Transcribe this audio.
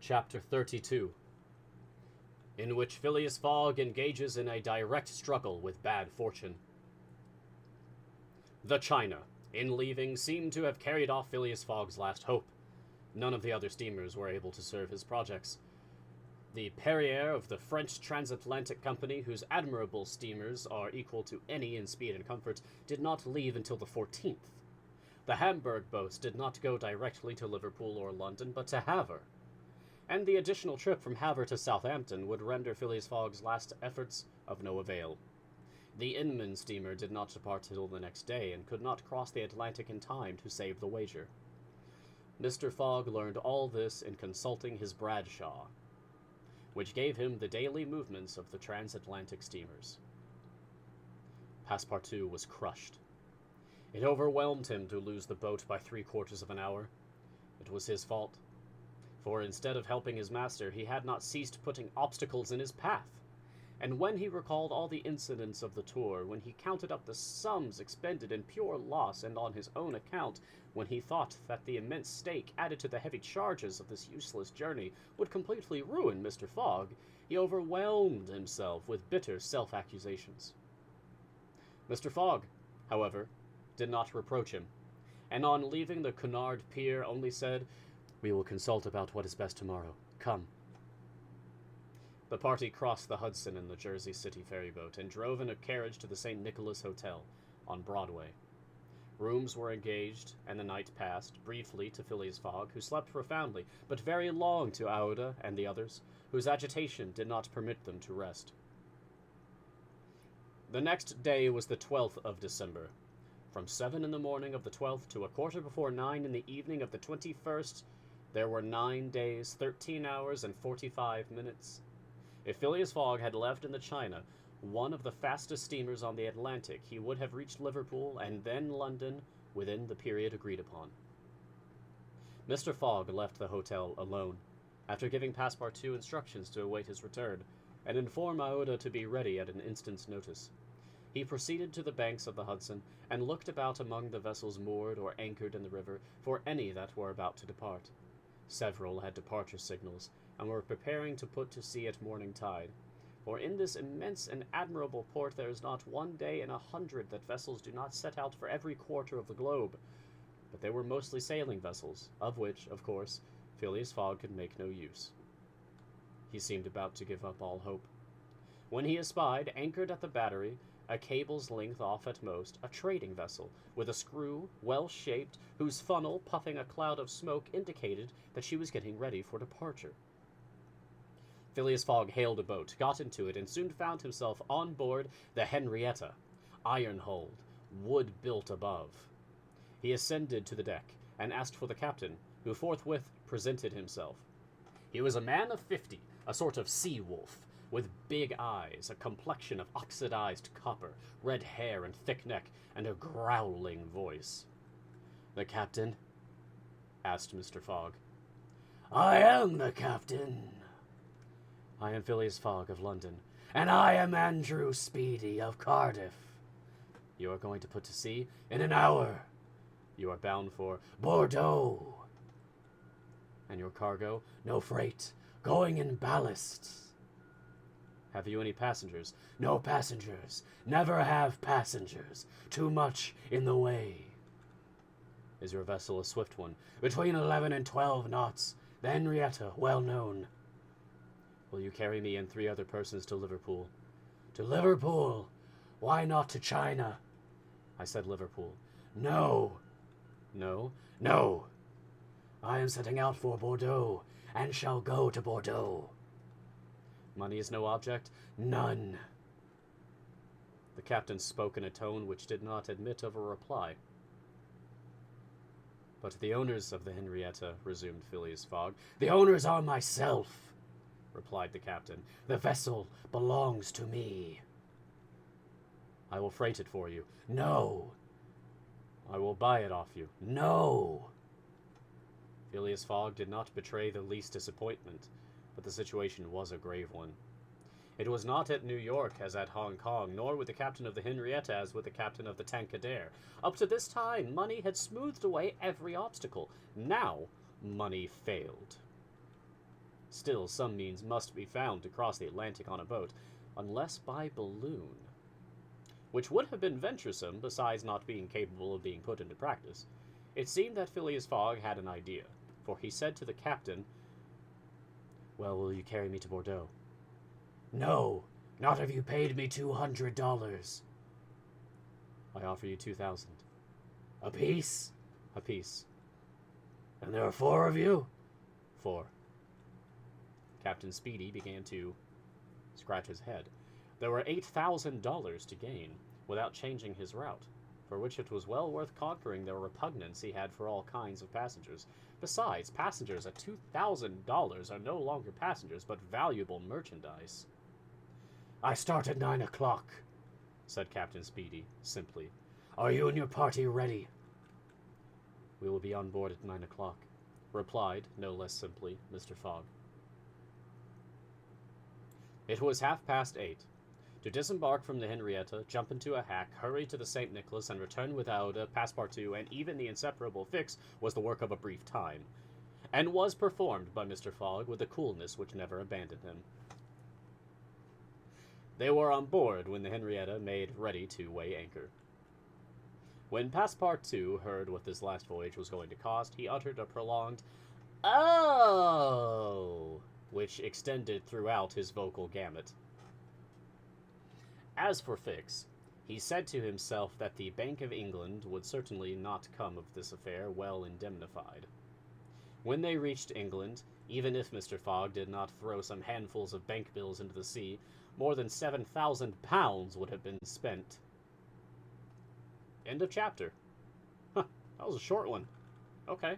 Chapter 32, in which Phileas Fogg engages in a direct struggle with bad fortune. The China, in leaving, seemed to have carried off Phileas Fogg's last hope. None of the other steamers were able to serve his projects. The Perrier of the French Transatlantic Company, whose admirable steamers are equal to any in speed and comfort, did not leave until the 14th. The Hamburg boats did not go directly to Liverpool or London, but to Havre. And the additional trip from Havre to Southampton would render Phileas Fogg's last efforts of no avail. The Inman steamer did not depart till the next day, and could not cross the Atlantic in time to save the wager. Mr. Fogg learned all this in consulting his Bradshaw, which gave him the daily movements of the transatlantic steamers. Passepartout was crushed. It overwhelmed him to lose the boat by 3/4 of an hour. It was his fault, for instead of helping his master, he had not ceased putting obstacles in his path. And when he recalled all the incidents of the tour, when he counted up the sums expended in pure loss and on his own account, when he thought that the immense stake added to the heavy charges of this useless journey would completely ruin Mr. Fogg, he overwhelmed himself with bitter self-accusations. Mr. Fogg, however, did not reproach him, and on leaving the Cunard pier only said, "We will consult about what is best tomorrow. Come." The party crossed the Hudson in the Jersey City ferryboat and drove in a carriage to the St. Nicholas Hotel on Broadway. Rooms were engaged, and the night passed, briefly to Phileas Fogg, who slept profoundly, but very long to Aouda and the others, whose agitation did not permit them to rest. The next day was the 12th of December. From 7 in the morning of the 12th to 9:15 in the evening of the 21st, there were 9 days, 13 hours, and 45 minutes. If Phileas Fogg had left in the China, one of the fastest steamers on the Atlantic, he would have reached Liverpool and then London within the period agreed upon. Mr. Fogg left the hotel alone, after giving Passepartout instructions to await his return, and inform Aouda to be ready at an instant's notice. He proceeded to the banks of the Hudson, and looked about among the vessels moored or anchored in the river for any that were about to depart. Several had departure signals, and were preparing to put to sea at morning tide. For in this immense and admirable port there is not one day in 100 that vessels do not set out for every quarter of the globe. But they were mostly sailing vessels, of which, of course, Phileas Fogg could make no use. He seemed about to give up all hope, when he espied, anchored at the battery, a cable's length off at most, a trading vessel, with a screw, well-shaped, whose funnel, puffing a cloud of smoke, indicated that she was getting ready for departure. Phileas Fogg hailed a boat, got into it, and soon found himself on board the Henrietta, iron-hulled, wood built above. He ascended to the deck, and asked for the captain, who forthwith presented himself. He was a man of 50, a sort of sea-wolf, with big eyes, a complexion of oxidized copper, red hair and thick neck, and a growling voice. "The captain?" asked Mr. Fogg. "I am the captain." "I am Phileas Fogg of London." "And I am Andrew Speedy of Cardiff." "You are going to put to sea?" "In an hour." "You are bound for Bordeaux." "And your cargo?" "No freight. Going in ballast." "Have you any passengers?" "No passengers. Never have passengers. Too much in the way." "Is your vessel a swift one?" "Between 11 and 12 knots. The Henrietta, well known." "Will you carry me and 3 other persons to Liverpool?" "To Liverpool? Why not to China?" "I said Liverpool." "No." "No?" "No. I am setting out for Bordeaux, and shall go to Bordeaux." "Money is no object?" "None." The captain spoke in a tone which did not admit of a reply. "But the owners of the Henrietta," resumed Phileas Fogg. "The owners are myself," replied the captain. "The vessel belongs to me." "I will freight it for you." "No." "I will buy it off you." "No." Phileas Fogg did not betray the least disappointment, but the situation was a grave one. It was not at New York as at Hong Kong, nor with the captain of the Henrietta as with the captain of the Tankadere. Up to this time, money had smoothed away every obstacle. Now, money failed. Still, some means must be found to cross the Atlantic on a boat, unless by balloon. Which would have been venturesome, besides not being capable of being put into practice. It seemed that Phileas Fogg had an idea, for he said to the captain, "Well, will you carry me to Bordeaux?" "No, not if you paid me $200. "I offer you 2,000. Apiece? Apiece." And there are 4 of you?" 4. Captain Speedy began to scratch his head. There were $8,000 to gain, without changing his route, for which it was well worth conquering the repugnance he had for all kinds of passengers. Besides, passengers at $2,000 are no longer passengers, but valuable merchandise. "I start at 9 o'clock, said Captain Speedy, simply. "Are you and your party ready?" "We will be on board at 9 o'clock, replied, no less simply, Mr. Fogg. It was 8:30. To disembark from the Henrietta, jump into a hack, hurry to the St. Nicholas, and return without a Passepartout and even the inseparable Fix was the work of a brief time, and was performed by Mr. Fogg with a coolness which never abandoned him. They were on board when the Henrietta made ready to weigh anchor. When Passepartout heard what this last voyage was going to cost, he uttered a prolonged "Oh!" which extended throughout his vocal gamut. As for Fix, he said to himself that the Bank of England would certainly not come of this affair well indemnified. When they reached England, even if Mr. Fogg did not throw some handfuls of bank bills into the sea, more than £7,000 would have been spent. End of chapter. Huh, that was a short one. Okay.